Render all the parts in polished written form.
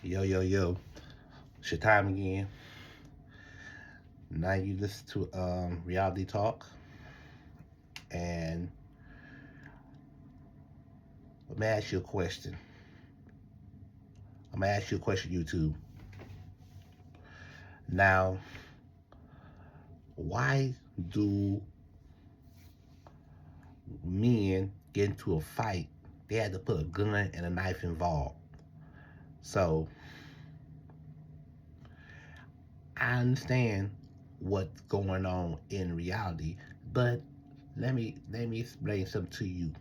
Yo, yo, yo. It's your time again. Now you listen to Reality Talk. And let me ask you a question. I'm going to ask you a question, YouTube. Now, why do men get into a fight? They had to put a gun and a knife involved. So, I understand what's going on in reality, but let me explain something to you.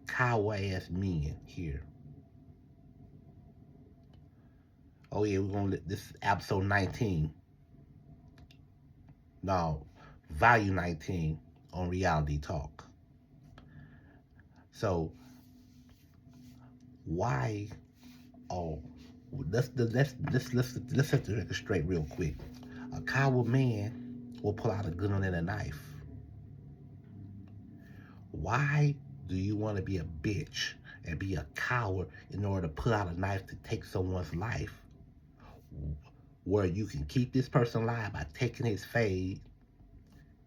Cowboy ass men here. Oh yeah, we're gonna this is episode 19. No, value 19 on reality talk. So why oh let's set the record straight real quick. A coward man will pull out a gun and a knife. Why do you want to be a bitch and be a coward in order to pull out a knife to take someone's life where you can keep this person alive by taking his fade,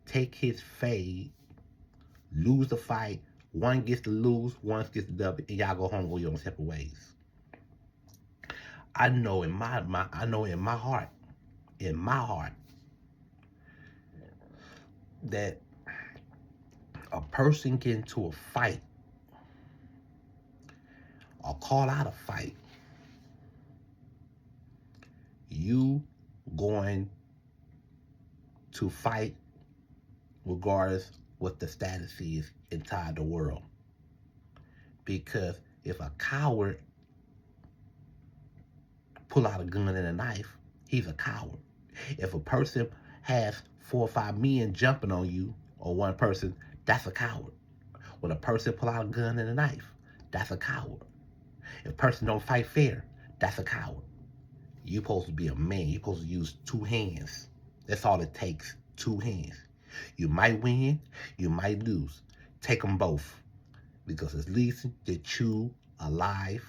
take his fade, lose the fight, one gets to lose, one gets to dub, and y'all go home and go your own separate ways. I know in my heart, that a person get into a fight or call out a fight, you going to fight regardless what the status is inside the world. Because if a coward pull out a gun and a knife, he's a coward. If a person has 4 or 5 men jumping on you or one person, that's a coward. When a person pull out a gun and a knife, that's a coward. If a person don't fight fair, that's a coward. You're supposed to be a man. You're supposed to use 2 hands. That's all it takes, 2 hands. You might win, you might lose. Take them both. Because at least that you alive.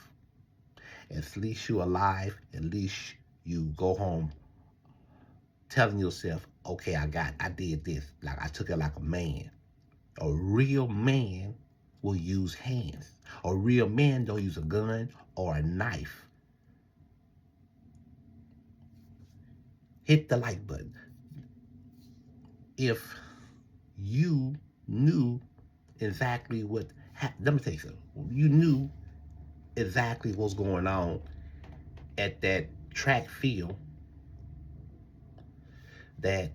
At least you alive. At least you go home telling yourself, okay, I did this. Like I took it like a man. A real man will use hands. A real man don't use a gun or a knife. Hit the like button. If you knew exactly let me tell you something. You knew exactly what's going on at that track field, that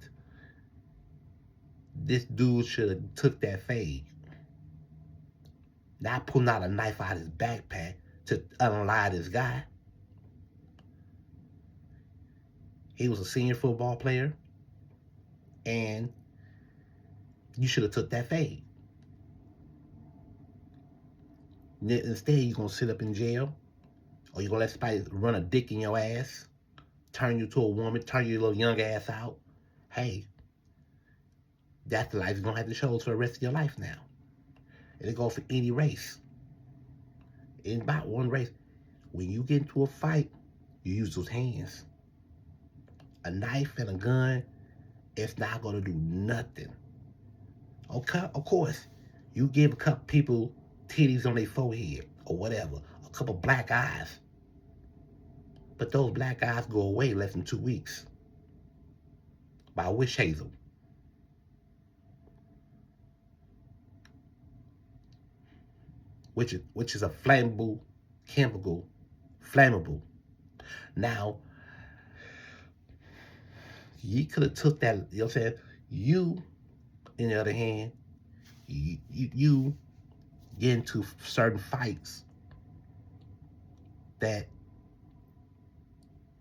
this dude should have took that fade. Not pulling out a knife out of his backpack to unalive this guy. He was a senior football player, and you should have took that fade. Instead, you're gonna sit up in jail, or you're gonna let somebody run a dick in your ass, turn you to a woman, turn your little young ass out. Hey, that's the life you're gonna have to show for the rest of your life now. And it goes for any race. It's about one race. When you get into a fight, you use those hands. A knife and a gun, it's not gonna do nothing. Okay, of course, you give a couple people titties on their forehead or whatever, a couple black eyes. But those black eyes go away less than 2 weeks by witch hazel. Which is a flammable chemical, flammable. Now, you could have took that, you know what I'm saying? You, on the other hand, you get into certain fights that's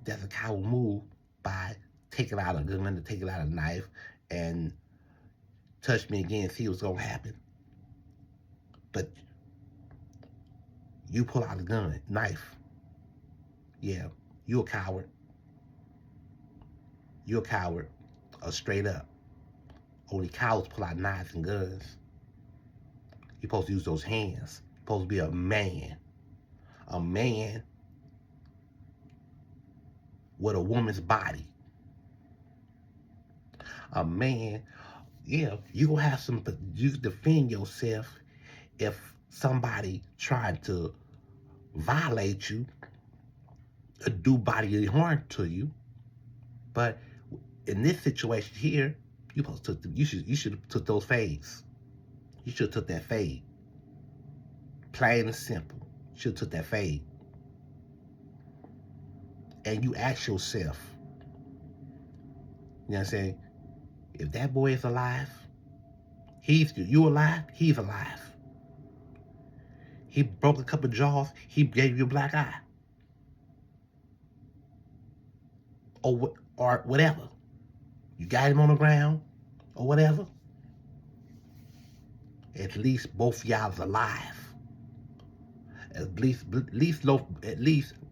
a coward move by taking out a gun, taking out a knife, and touch me again, see what's gonna happen. But you pull out a gun, knife. Yeah, you a coward. You're a coward, straight up. Only cowards pull out knives and guns. You're supposed to use those hands. You're supposed to be a man. A man with a woman's body. A man, yeah, you gonna have some, you defend yourself if somebody trying to violate you or do bodily harm to you. But in this situation here, you should have took those fades. You should have took that fade. Plain and simple. You should have took that fade. And you ask yourself, you know what I'm saying? If that boy is alive, you alive, he's alive. He broke a couple jaws, he gave you a black eye. Or whatever. You got him on the ground or whatever. At least both y'all's alive. At least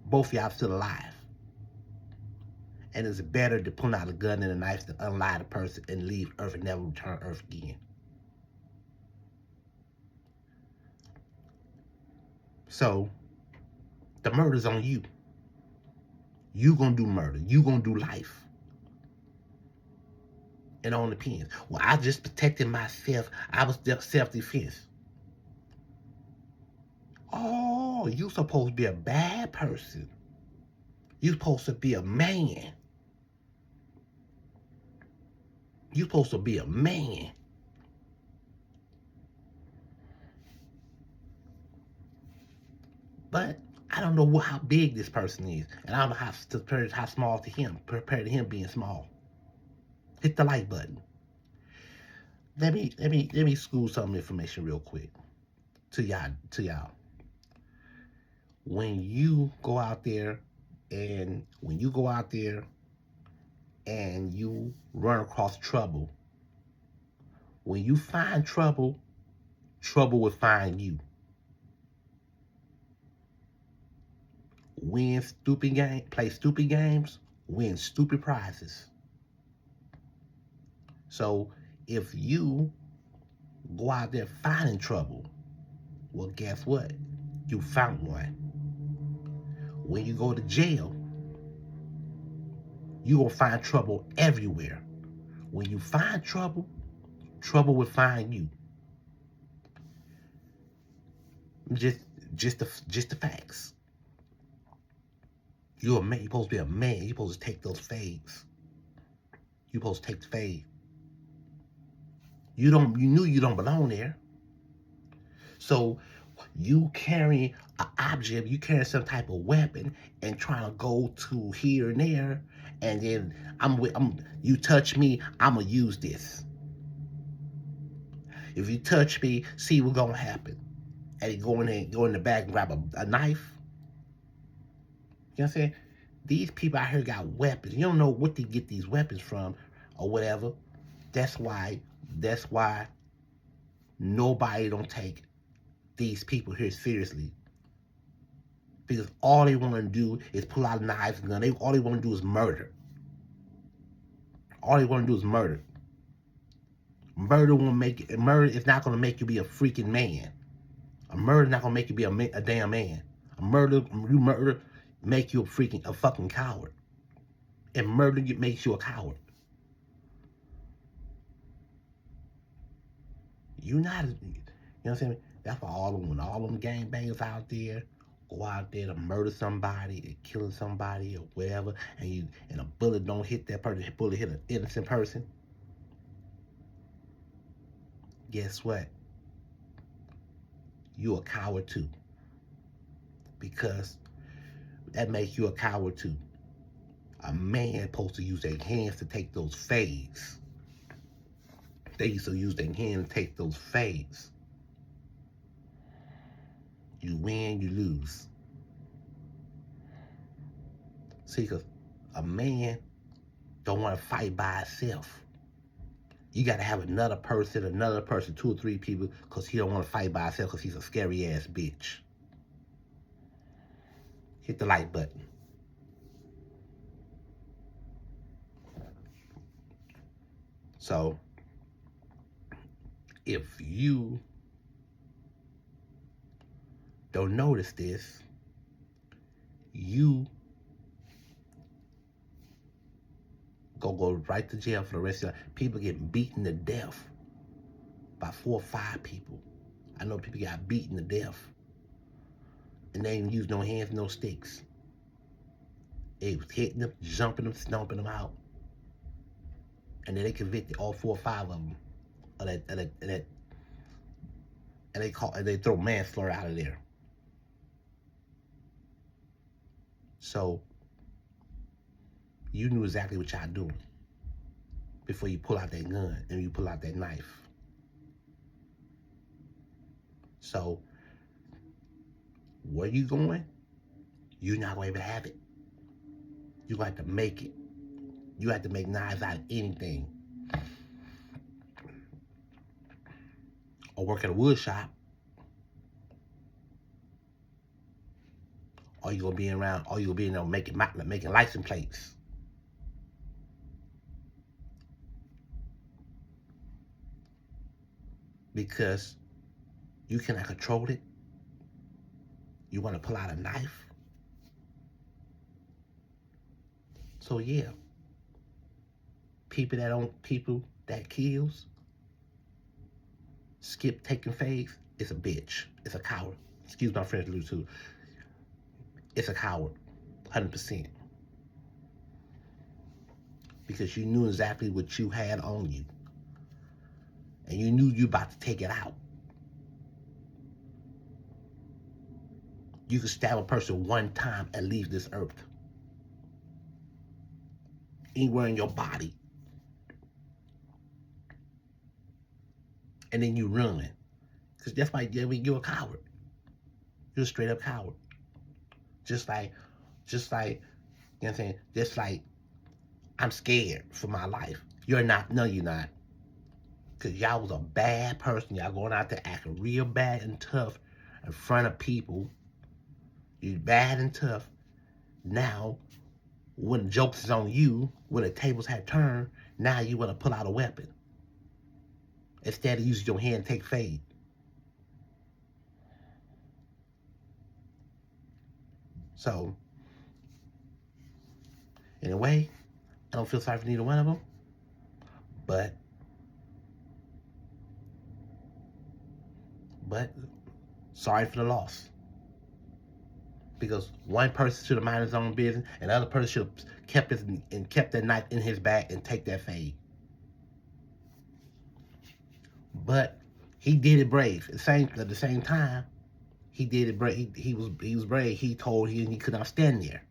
both y'all still alive. And it's better to pull out a gun and a knife than unalive a person and leave Earth and never return Earth again. So, the murder's on you. You gonna do murder. You gonna do life. It all depends. Well, I just protected myself. I was self-defense. Oh, you supposed to be a bad person. You supposed to be a man. You supposed to be a man. But I don't know how big this person is, and I don't know how small to him, compared to him being small. Hit the like button. Let me school some information real quick to y'all. When you go out there and you run across trouble, when you find trouble, trouble will find you. Play stupid games, win stupid prizes. So if you go out there finding trouble, well, guess what? You found one. When you go to jail, you will find trouble everywhere. When you find trouble, trouble will find you. Just the facts. You're a man. You're supposed to be a man. You're supposed to take those fades. You're supposed to take the fade. You knew you don't belong there. So you carry an object, you carry some type of weapon and trying to go to here and there, and then you touch me, I'm gonna use this. If you touch me, see what's gonna happen. And you go in the back and grab a knife. You know what I'm saying? These people out here got weapons. You don't know what they get these weapons from or whatever. That's why nobody don't take these people here seriously. Because all they want to do is pull out knives and guns. All they want to do is murder. All they want to do is murder. Murder is not going to make you be a freaking man. A murder is not going to make you be a damn man. You murder make you a fucking coward. And murder makes you a coward. You know what I'm saying? That's why all them gangbangers out there go out there to murder somebody, to killing somebody or whatever, and a bullet don't hit that person, a bullet hit an innocent person. Guess what? You're a coward too. Because that makes you a coward too. A man supposed to use their hands to take those fades. They used to use their hands to take those fades. You win, you lose. See, because a man don't want to fight by himself. You got to have another person, 2 or 3 people, because he don't want to fight by himself because he's a scary ass bitch. Hit the like button. So, if you don't notice this, you go right to jail for the rest of your life. People get beaten to death by 4 or 5 people. I know people got beaten to death. And they didn't use no hands, no sticks. They was hitting them, jumping them, stomping them out. And then they convicted all 4 or 5 of them of that, and they throw manslaughter out of there. So you knew exactly what y'all doing before you pull out that gun and you pull out that knife. So where you going, you're not going to have it. You got to make it. You have to make knives out of anything. Or work at a wood shop. Or you gonna be around, or you gonna be in there making license plates. Because you cannot control it. You want to pull out a knife. So yeah, people that kills, skip taking phase, it's a bitch. It's a coward. Excuse my French, Lou too. It's a coward, 100%. Because you knew exactly what you had on you. And you knew you about to take it out. You could stab a person one time and leave this earth. Anywhere in your body. And then you run. Because that's why you're a coward. You're a straight up coward. Just like, you know what I'm saying? Just like, I'm scared for my life. You're not. No, you're not. Because y'all was a bad person. Y'all going out there acting real bad and tough in front of people. You bad and tough. Now, when the joke's is on you, when the tables had turned, now you want to pull out a weapon. Instead of using your hand and take fade. So, in a way, I don't feel sorry for neither one of them. But sorry for the loss. Because one person should have minded his own business, and the other person should have kept that knife in his bag and take that fade. But he did it brave. At the same time, he did it brave. He was brave. He told he could not stand there.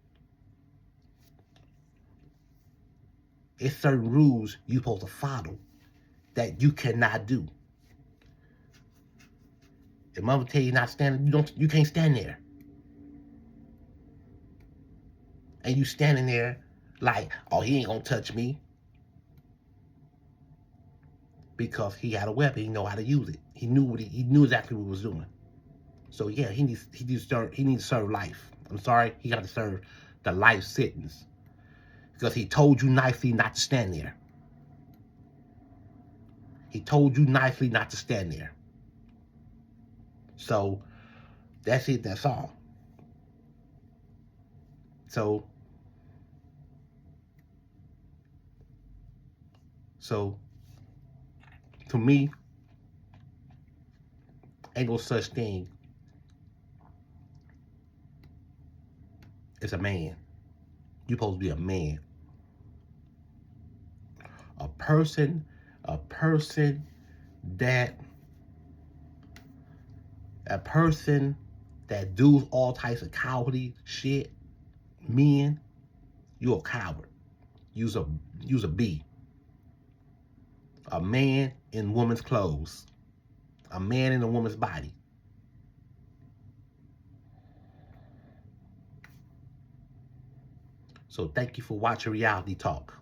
It's certain rules you're supposed to follow that you cannot do. If mama tell you not standing, you can't stand there. And you standing there like, oh, he ain't gonna touch me. Because he had a weapon, he know how to use it. He knew exactly what he was doing. So yeah, he needs to serve life. I'm sorry, he got to serve the life sentence. Because he told you nicely not to stand there. He told you nicely not to stand there. So that's it, that's all. So to me, ain't no such thing as a man. You're supposed to be a man. A person that do all types of cowardly shit, men, you're a coward. You's a B. A man in woman's clothes. A man in a woman's body. So thank you for watching Reality Talk.